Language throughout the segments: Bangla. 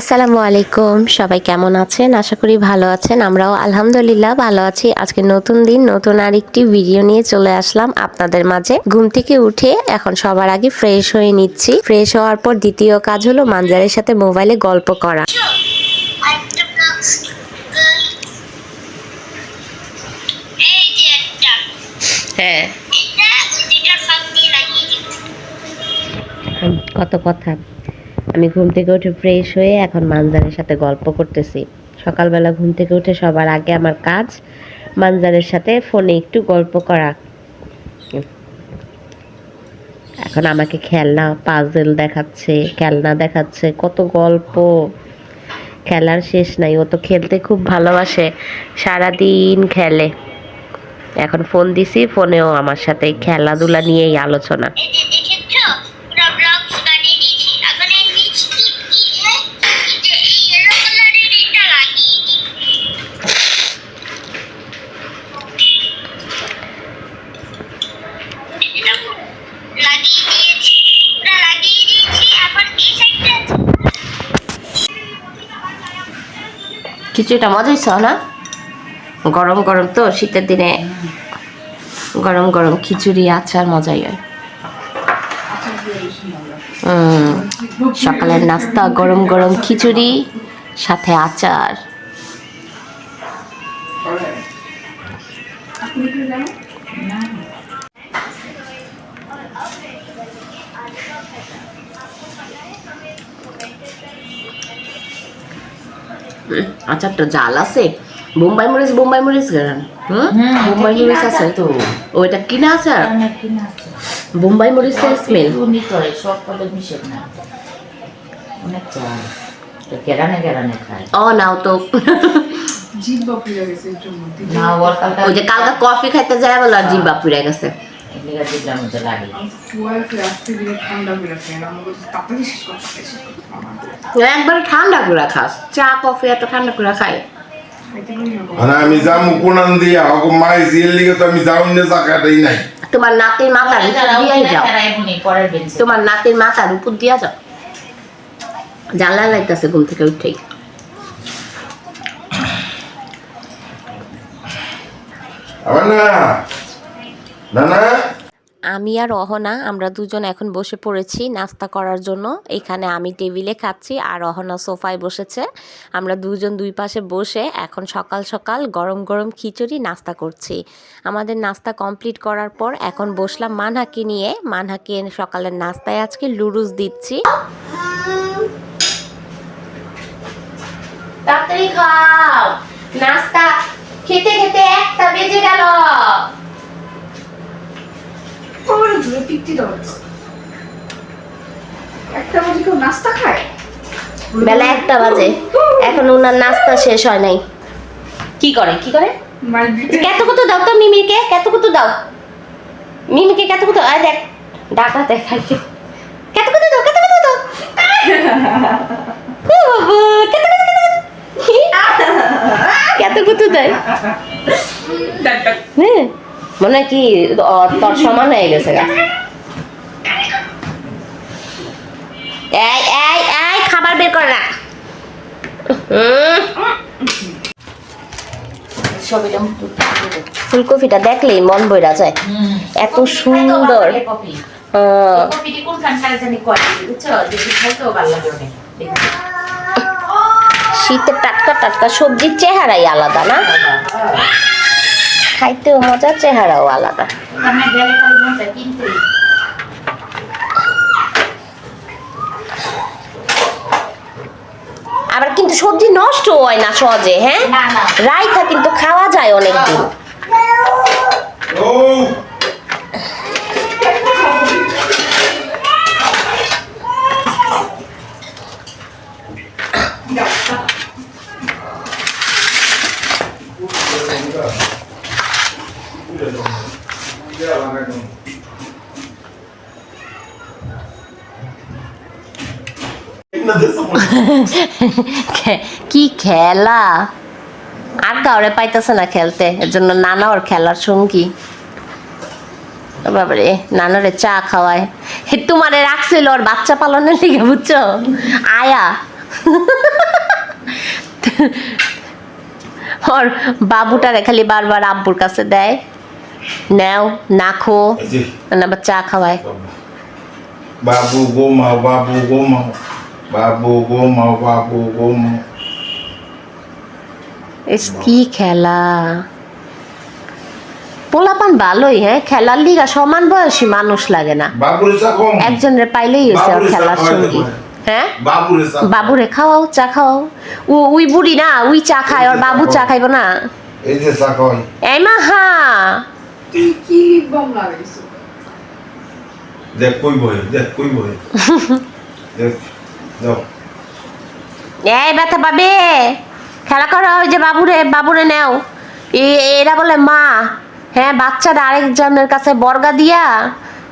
আসসালামু আলাইকুম, সবাই কেমন আছেন? আশা করি ভালো আছেন। আমরাও আলহামদুলিল্লাহ ভালো আছি। আজকে নতুন দিন, নতুন আরেকটি ভিডিও নিয়ে চলে আসলাম আপনাদের মাঝে। ঘুম থেকে উঠে এখন সবার আগে ফ্রেশ হয়ে নিচ্ছি। ফ্রেশ হওয়ার পর দ্বিতীয় কাজ হলো মানজারের সাথে মোবাইলে গল্প করা। হ্যাঁ, কত কথা। আমি ঘুম থেকে উঠে ফ্রেশ হয়ে এখন মানজারের সাথে গল্প করতেছি। সকালবেলা ঘুম থেকে উঠে সবার আগে আমার কাজ মানজারের সাথে ফোনে একটু গল্প করা। এখন আমাকে খেলনা পাজল দেখাচ্ছে, খেলনা দেখাচ্ছে, কত গল্প, খেলার শেষ নাই। ও তো খেলতে খুব ভালোবাসে, সারাদিন খেলে। এখন ফোন দিছি, ফোনেও আমার সাথে খেলাধুলা নিয়েই আলোচনা। খিচুড়িটা মজা হয়েছে না? গরম গরম তো, শীতের দিনে গরম গরম খিচুড়ি আচার মজাই হয়। সকালের নাস্তা গরম গরম খিচুড়ি সাথে আচার। আচারটা জাল আছে। বোম্বাই মরিচ গেলাম। বোম্বাই মরিচ আছে তো, ওইটা কিনা আচার। বোম্বাই মরিচের স্মেল। ও নাও তো, ওই যে কালকে কফি খাইতে যায় বলে জিব্বা পুড়ে গেছে। একবার ঠান্ডা করে খাস, চা কফি এত ঠান্ডা করে খাই। আমি যাম কোনান দিয়া হক মাই জিল লিগে তো আমি যাও না জায়গাটাই নাই। তোমার নাতির মাথার উপর দিয়ে যাও, তোমার নাতির মাথার উপর দিয়া যাও। জ্বালা লাগতেছে ঘুম থেকে উঠেই। আমি আর অহনা আমরা দুজন এখন বসে পড়েছি নাস্তা করার জন্য। এখানে আমি টেবিলে খাচ্ছি আর অহনা সোফায় বসেছে। আমরা দুজন দুই পাশে বসে এখন সকাল সকাল গরম গরম খিচুড়ি নাস্তা করছি। আমাদের নাস্তা কমপ্লিট করার পর এখন বসলাম মানহাকে নিয়ে। মানহাকে সকালের নাস্তায় আজকে লুডুস দিচ্ছি। তাড়াতাড়ি খাও, নাস্তা খেতে খেতে 1টা বেজে গেল। বেলা 1টা বাজে, এখন ওনার নাস্তা শেষ হয় নাই। কি করে কেতকুতো দাও তো মিমিকে, কেতকুতো দাও মিমিকে, কেতকুতো। আয় দেখ ডাটা দেখাই, কেতকুতো দাও, কেতকুতো দাও। ও বাবা, কেতকুতো দেয়। হ্যাঁ, মনে হয় কি তোর সমান হয়ে গেছে গা। এই এই এই খাবার বের কর না। ফুলকপিটা দেখলেই মন বইরা যায়, এত সুন্দর। শীতের টাটকা টাটকা সবজির চেহারাই আলাদা না? খাইতেও মজা, চেহারাও আলাদা। আবার কিন্তু সবজি নষ্ট হয় না সহজে। হ্যাঁ, রাইখা কিন্তু খাওয়া যায় অনেকদিন। কি খেলা, আর কাউরে পাইতেছে না খেলতে, এর জন্য নানা ওর খেলার সঙ্গী। বাবারে, নানারে চা খাওয়ায়। তোমারে রাখছিল ওর বাচ্চা পালনের লিগে, বুঝছো? আয়া ওর বাবুটারে খালি বারবার আব্বুর কাছে দেয়, নেও নাখো, এই যে আবার চা খাওয়ায়। বাবু গোমাও, বাবু গোমাও, বাবু গোমাও, বাবু গোমাও। কি খেলা, পোলাপান ভালোই, হ্যাঁ খেলার লিগা সমান বয়সী মানুষ লাগে না, বাবুরে চা কম, একজনের পাইলেই হয়েছে ওর খেলার সঙ্গী। হ্যাঁ বাবুরে চা, বাবুরে খাওয়াও, চা খাওয়াও। উই বুড়ি না, উই চা খায়, ওর বাবু চা খাইব না। এই যে চা কই এই মা, হ্যাঁ তুই কি বম লাগাইছ? দেখ কই বই, দেখ কই বই, দেখ যাও। এই ব্যথা পাবে, খেলা করো। ওই যে বাবুরে, বাবুরে নেও। এরা বলে মা, হ্যাঁ বাচ্চারা আরেকজনের কাছে বর্গা দিয়া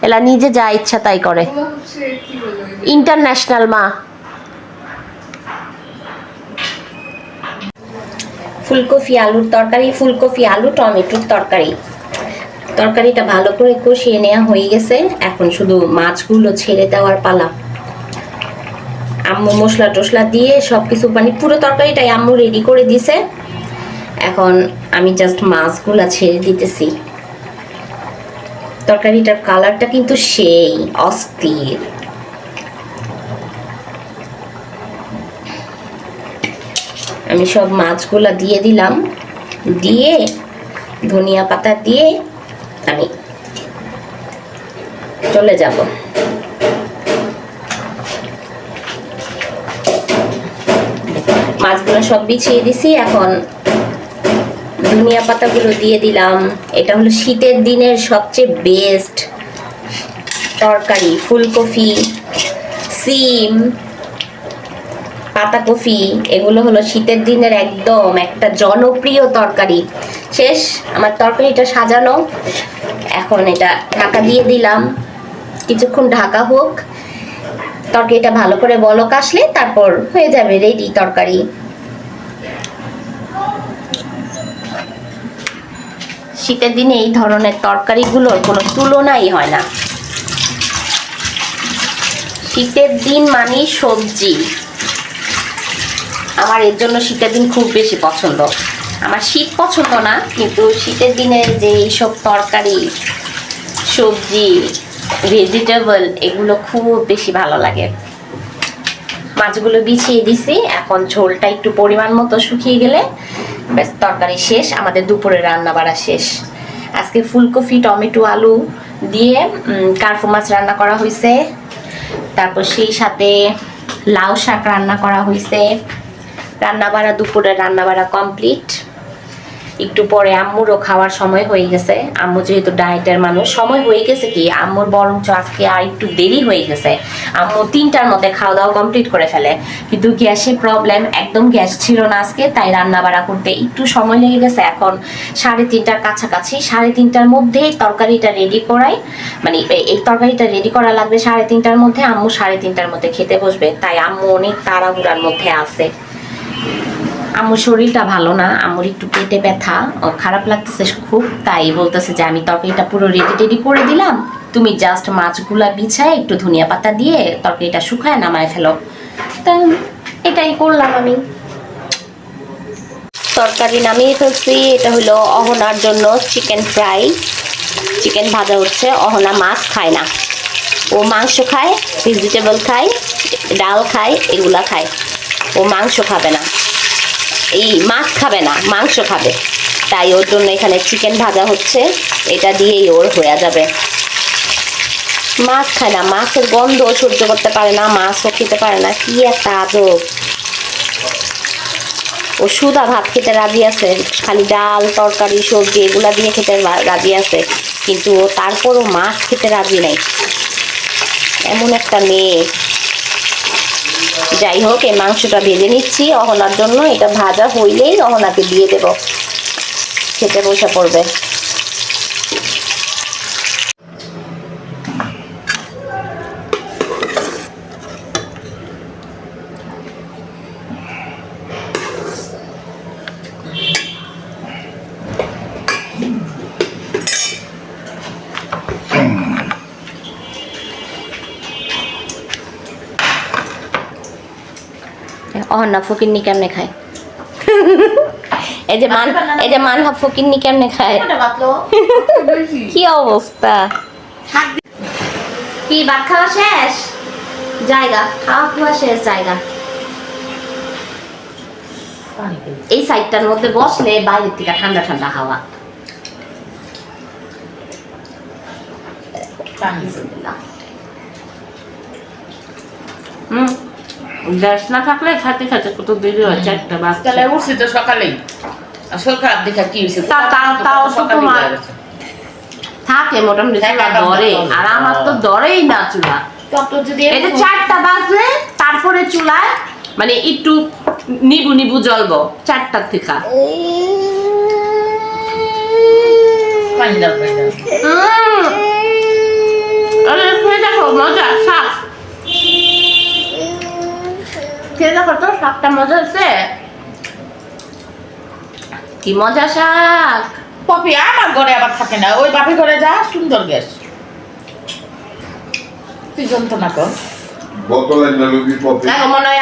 এলা নিজে যা ইচ্ছা তাই করে, ওগুলো হচ্ছে কি বলে ইন্টারন্যাশনাল মা। ফুলকপি আলুর তরকারি, ফুলকপি আলু টমেটোর তরকারি। তরকারিটা ভালো করে কষিয়ে নেওয়া হয়ে গেছে, এখন শুধু মাছগুলো ছেড়ে দেওয়ার পালা। আম্মু মশলা টসলা দিয়ে সবকিছু, মানে পুরো তরকারিটাই আম্মু রেডি করে দিছে। এখন আমি জাস্ট মাছগুলা ছেড়ে দিতেছি। তরকারিটার কালারটা কিন্তু সেই অস্থির। আমি সব মাছগুলা দিয়ে দিলাম, দিয়ে ধনিয়া পাতা দিয়ে আমি চলে যাব। মাছগুলো সব বিছিয়ে দিছি, এখন ধনিয়া পাতাগুলো দিয়ে দিলাম। এটা হলো শীতের দিনের সবচেয়ে বেস্ট তরকারি। ফুলকপি, সিম, পাতাকপি, এগুলো হলো শীতের দিনের একদম একটা জনপ্রিয় তরকারি। শেষ আমার তরকারিটা সাজানো, এখন এটা ঢাকা দিয়ে দিলাম, কিছুক্ষণ ঢাকা হোক। তরকারিটা ভালো করে বলক আসলে তারপর হয়ে যাবে রেডি তরকারি। শীতের দিনে এই ধরনের তরকারিগুলোর কোনো তুলনাই হয় না। শীতের দিন মানে সবজি, আমার এর জন্য শীতের দিন খুব বেশি পছন্দ। আমার শীত পছন্দ না, কিন্তু শীতের দিনে যে এইসব তরকারি, সবজি, ভেজিটেবল, এগুলো খুব বেশি ভালো লাগে। মাছগুলো বিছিয়ে দিছি, এখন ঝোলটা একটু পরিমাণ মতো শুকিয়ে গেলে ব্যাস তরকারি শেষ, আমাদের দুপুরে রান্না বাড়া শেষ। আজকে ফুলকপি টমেটো আলু দিয়ে কার্পু মাছ রান্না করা হয়েছে, তারপর সেই সাথে লাউ শাক রান্না করা হয়েছে। রান্না বাড়া, দুপুরে রান্না বাড়া কমপ্লিট। একটু পরে আম্মুরও খাওয়ার সময় হয়ে গেছে। আম্মু যেহেতু ডায়েটের মানুষ, সময় হয়ে গেছে কি আম্মুর বরঞ্চ আজকে আর একটু দেরি হয়ে গেছে। আম্মু 3টার মধ্যে খাওয়া দাওয়া কমপ্লিট করে ফেলে, কিন্তু গ্যাসের প্রবলেম, একদম গ্যাস ছিল না আজকে, তাই রান্না বাড়া করতে একটু সময় লেগে গেছে। এখন 3:30টার কাছাকাছি, 3:30টার মধ্যে তরকারিটা রেডি করাই, মানে এই তরকারিটা রেডি করা লাগবে 3:30টার মধ্যে। আম্মু 3:30টার মধ্যে খেতে বসবে, তাই আম্মু অনেক তাড়াহুড়ার মধ্যে আছে। আম্মুর শরীরটা ভালো না, আম্মুর একটু পেটে ব্যথা, খারাপ লাগতেছে খুব, তাই বলতেছে যে আমি তরকারিটা পুরো রেডি করে দিলাম, তুমি জাস্ট মাছগুলা বিছায় একটু ধনিয়া পাতা দিয়ে তরকারিটা শুকায় নামায় ফেলো। তা এটাই করলাম আমি। তরকারি নামিয়ে ফেলছি। এটা হলো অহনার জন্য চিকেন ফ্রাই, চিকেন ভাজা হচ্ছে। অহনা মাছ খায় না, ও মাংস খায়, ভেজিটেবল খায়, ডাল খায়, এগুলা খায়। ও মাংস খাবে না, এই মাছ খাবে না, মাংস খাবে, তাই ওর জন্য এখানে চিকেন ভাজা হচ্ছে। এটা দিয়েই ওর হয়ে যাবে। মাছ খায় না, মাছের গন্ধ সহ্য করতে পারে না, মাছও খেতে পারে না, কি একটা আজব। ও সুদা ভাত খেতে রাজি আছে, খালি ডাল তরকারি সবজি এগুলা দিয়ে খেতে রাজি আছে, কিন্তু ও তারপরও মাছ খেতে রাজি নাই। এমন একটা মেয়ে। যাই হোক, এই মাংসটা ভেজে নিচ্ছি অহনার জন্য। এটা ভাজা হইলেই অহনাকে দিয়ে দেব, খেতে বসে পড়বে। অহনা ফকিন্নি কেমনে খায়? এই যে মানহা ফকিন্নি কেমনে খায়? কি অবস্থা! কি ভাত খাওয়া শেষ? জায়গা খাওয়া শেষ জায়গা। এই সাইডটার মধ্যে বসলে বাইরের থেকে ঠান্ডা ঠান্ডা হাওয়া। গ্যাস না থাকলে খাতে খাতে কত দেরি হয়, 4টা বাজে। তাহলে উঠছি তো সকালেই, শরীর খারাপ দেখা কি হয়েছে? তাও তো তোমার থাকে মোটামুটি চুলা ধরে, আর আমার তো ধরেই না চুলা। এই যে 4টা বাজলে তারপরে চুলায় মানে একটু নিবু নিবু জ্বলবো 4টার থেকে। দেখো মজা শাক, খেয়ে দেখো তো শাকটা মজা হচ্ছে, কি মজা শাক। পপি আমার ঘরে আবার থাকে না, ওই বাপের ঘরে যা সুন্দর গ্যাস। তুই জানতো না তো বোতলের নলুকি পপি দেখো মনে হয়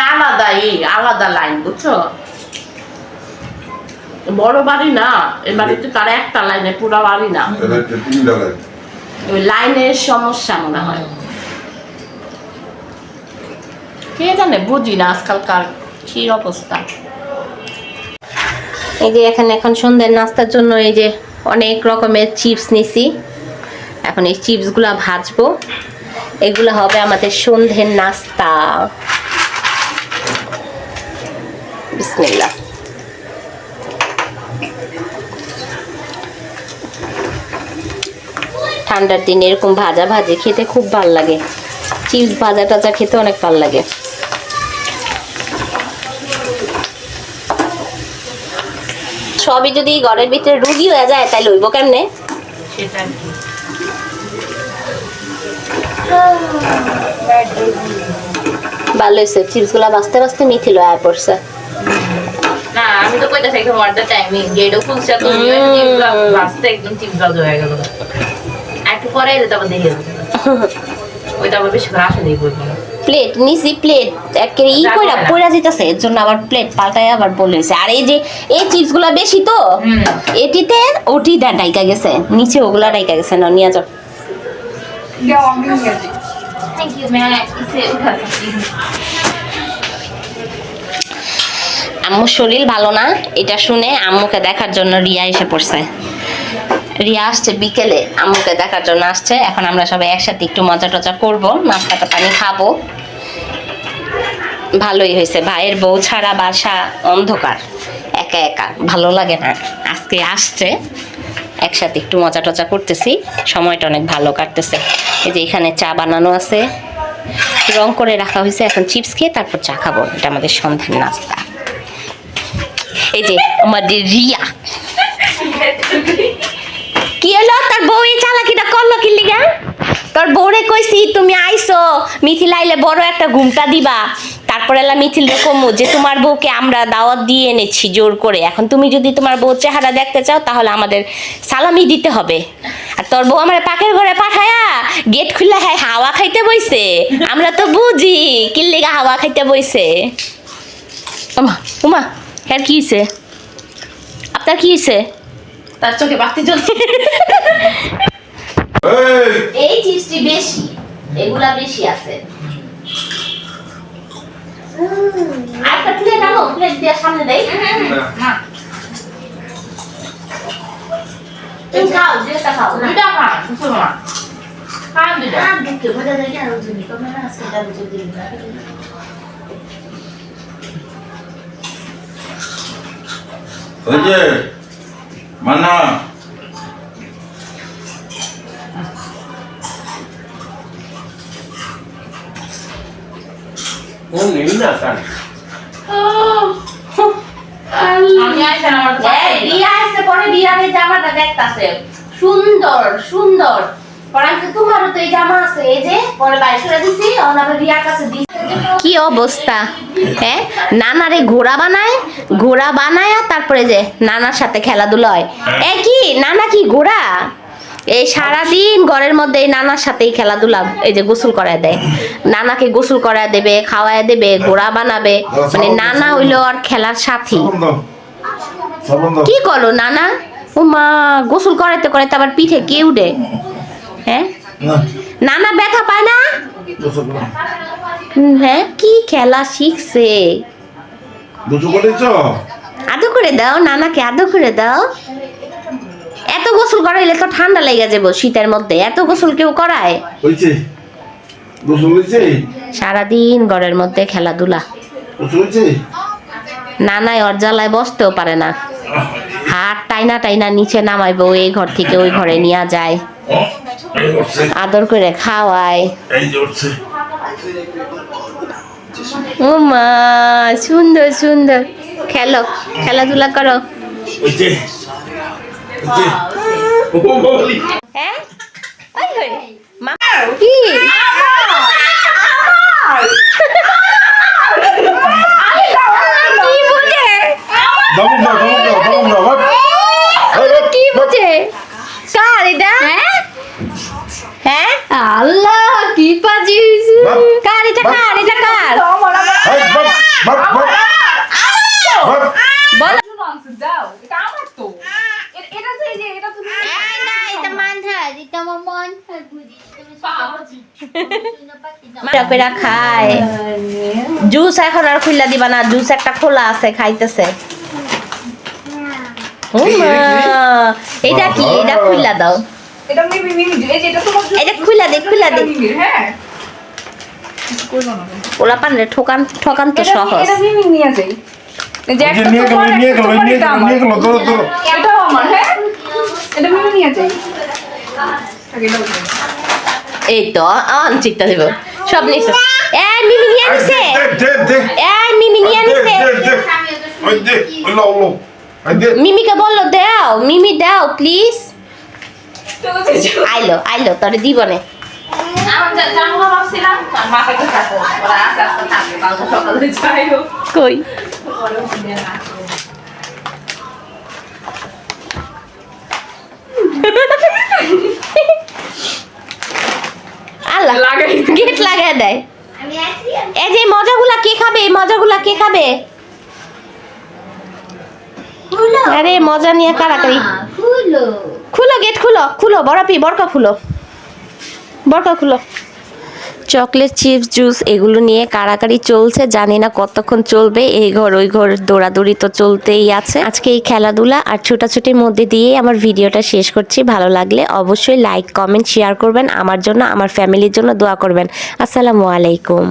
আলাদা লাইন, বুঝছো? বড় বাড়ি না, এই বাড়িতে তার একটা লাইনে, পুরো বাড়ি না, এটা 3টা লাইন। ওই লাইনের সমস্যা মনে হয়, কে জানে, বুঝি না আজকালকার কি অবস্থা। এই যে এখন সন্ধ্যার নাস্তার জন্য এই যে অনেক রকমের চিপস নিছি, এখন এই চিপসগুলা ভাজবো, এগুলো হবে আমাদের সন্ধ্যের নাস্তা। বিসমিল্লাহ। ঠান্ডার দিনে এরকম ভাজা ভাজি খেতে খুব ভালো লাগে, চিপস ভাজা টাজা খেতে অনেক ভালো লাগে। সবই যদি ঘরের ভিতরে রুগী হয়ে যায় তাই লইব কেমনে? সেটা কি ভালো হয়েছে, চিপস গুলা বাঁচতে বাঁচতে মিথিল আয় পড়ছে। না, আমি তো কইতা থাকি তোমার দা টাইমিং গেটও খুলছে তো লাস্টে একদম চিপ জল হয়ে গেল। একটু পরে এলে তারপর দেখে ওইটা আবার বেশি করে আসে দেখবো। প্লেট নিছি, প্লেট একেবারে ই কইরা পড়া যাইতাছে, এর জন্য আবার প্লেট পাল্টায় আবার বলেছে। আর এই যে এই চিপস গুলা বেশি তো এটিতে ওটি ডাইকা গেছে, নিচে ওগুলা ডাইকা গেছে, না নিয়ে যাও। দাও আমি নিয়ে যাই। থ্যাংক ইউ ম্যাম, ইসে উঠাচ্ছি। আম্মুর শরীর ভালো না, এটা শুনে আম্মুকে দেখার জন্য রিয়া এসে পড়ছে। রিয়া আসছে বিকেলে, আম্মুকে দেখার জন্য আসছে। এখন আমরা সবাই একসাথে একটু মজা টজা করবো, নাস্তাটা পানি খাবো। ভালোই হয়েছে, ভাইয়ের বউ ছাড়া বাসা অন্ধকার, একা একা ভালো লাগে না। আজকে আসছে, একসাথে একটু মজা টজা করতেছি, সময়টা অনেক ভালো কাটতেছে। এই যে এখানে চা বানানো আছে, রং করে রাখা হয়েছে, এখন চিপস খেয়ে তারপর চা খাবো। এটা আমাদের সন্ধ্যার নাস্তা। এই যে আমাদের রিয়া, কি হলো তোর বউ এই চালাকিটা করলো কি লিগা? তোর বউরে কইছি তুমি আইছো, মিথিল আইলে বড় একটা ঘুমটা দিবা, তারপরে এলা মিথিল রকম যে তোমার বউকে আমরা দাওয়াত দিয়ে এনেছি জোর করে, এখন তুমি যদি তোমার বউ চেহারা দেখতে চাও তাহলে আমাদের সালামি দিতে হবে। আর তোর বউ আমার পাকের ঘরে পাঠায়া গেট খুললে হ্যাঁ হাওয়া খাইতে বইছে, আমরা তো বুঝি কি লিগা হাওয়া খাইতে বইছে। উমা উমা, আর কি হইছে আপনার, কি হইছে? তার চোখে বাতি জ্বলছে। এই চিপসটি বেশি, এগুলা বেশি আছে। আরেকটা প্লেট আনো, প্লেট দিয়ে সামনে দেই। না, তুমি খাও, যেটা খাও। দুইটা খা, বুঝছো না? খান দুইটা। আর দুটো মজা লাগে, আর দুটো তোমরা না আজকে ডাবল চুল দিন না। ওই যে মানা আমি আইছেন আমার রিয়া আসছে পরে রিয়ার জামাটা দেখতাছে সুন্দর সুন্দর, পরে তোমারও তো এই জামা আছে, এই যে পরে বাইরে করে দিছি, অনাবে রিয়ার কাছে দিছি। কি অবস্থা, হ্যাঁ? নানারে ঘোড়া বানায় তারপরে যে নানার সাথে খেলাধুলা হয়। এ কি নানা কি ঘোড়া? এই সারাদিন ঘরের মধ্যে এই নানার সাথেই খেলাধুলা, এই যে গোসল করায় দেয়, নানাকে গোসল করায় দেবে, খাওয়ায় দেবে, ঘোড়া বানাবে, মানে নানা হইলো আর খেলার সাথী। সাবান দাও, সাবান দাও। কি করো নানা? ও মা, গোসল করাইতে করাইতে আবার পিঠে কে উঠে? হ্যাঁ, না, নানা ব্যথা পায় না? গোসল করো। হ্যাঁ, কি খেলা শিখছে। গোসল করেছ? আদর করে দাও, নানাকে আদর করে দাও। এত গোসল করাইলে তো ঠান্ডা লেগে যাবো শীতের মধ্যে, এত গোসল কেউ করায়? হয়েছে? গোসল হয়েছে? সারাদিন ঘরের মধ্যে খেলাধুলা। গোসল হয়েছে? নানায় ওর জ্বালায় বসতেও পারে না, হাত টাইনা টাইনা নিচে নামাইবো, এই ঘর থেকে ওই ঘরে নিয়ে যায়, এই উঠছে, আদর করে খাওয়ায়। এই যে উঠছে। ও মা, সুন্দর সুন্দর, খেলো, খেলাধুলা করো। হয়েছে? হয়েছে? ও বলি। হ্যাঁ, ওই হই মা, কি কি বুঝে? ধমক দাও, ধমক দাও, ধমক দাও, ভাগ। এই, ভাগ, কি ভাগ। বুঝে? কার এটা? হ্যাঁ, আল্লাহ কি পাজি ভাগ, কার এটা? কার এটা? কার? ভাগ, ভাগ, ভাগ, ভাগ। ভাগ। বলো। দাও, এটা আমার তো। এটা তো এই যে এটা তো পেরা খায় জুস, এখন আর খুললা দিবা না, জুস একটা খোলা আছে, খাইতেছে। ও মা, এটা কি? এটা খুললা দাও, এটা মিমি মিমি এই যে এটা তোমার জন্য। এটা খুললা দে, খুললা দে। মিমির, হ্যাঁ। ওলা পানরে ঠকান, ঠকান তো সহজ। এটা মিমি নিয়ে যাই। এই যে এই যে একটা নিয়ে গেল, তোমার, নিয়ে একটা গেল, তোমার, নিয়ে এটা গেল, আমার। নিয়ে গেল, ধরো, ধরো। এটাও আমার, হ্যাঁ। এটা মিমি নিয়ে যাই। এটাও যাই। এই তো আনচিকটা দেব, সব নিছে। এ মিমি নিয়ে নিছে, দে, দে, দে। এ মিমি নিয়ে দে, নিছে। দে, দে। ওই দে, ওই লাও, লাও। ওই দে। মিমিকে বললো দাও, মিমি দাও প্লিজ। চলো যাই, চলো। আইলো আইলো, তোরে দিবনে। আমার জানবো ভাবছিলাম আমার বাসাকে থাকো, ওরা আস্তে আস্তে থাকবে, কালকে সকালে যাইও। কই আল্লাহ, গেট লাগায় দেয়। এই যে মজাগুলা কে খাবে? এই মজাগুলা কে খাবে? আরে মজা নিয়ে কারাকারি। খুলো গেট, খুলো খুলো, বড়পি বরকা খুলো, বরকা খুলো। চকলেট, চিপস, জুস এগুলো নিয়ে কারাকারি চলছে, জানি না কতক্ষণ চলবে। এই ঘর ওই ঘর দৌড়াদৌড়ি তো চলতেই আছে। আজকে এই খেলাধুলা আর ছোটাছুটির মধ্যে দিয়ে আমার ভিডিওটা শেষ করছি। ভালো লাগলে অবশ্যই লাইক, কমেন্ট, শেয়ার করবেন। আমার জন্য, আমার ফ্যামিলির জন্য দোয়া করবেন। আসসালামু আলাইকুম।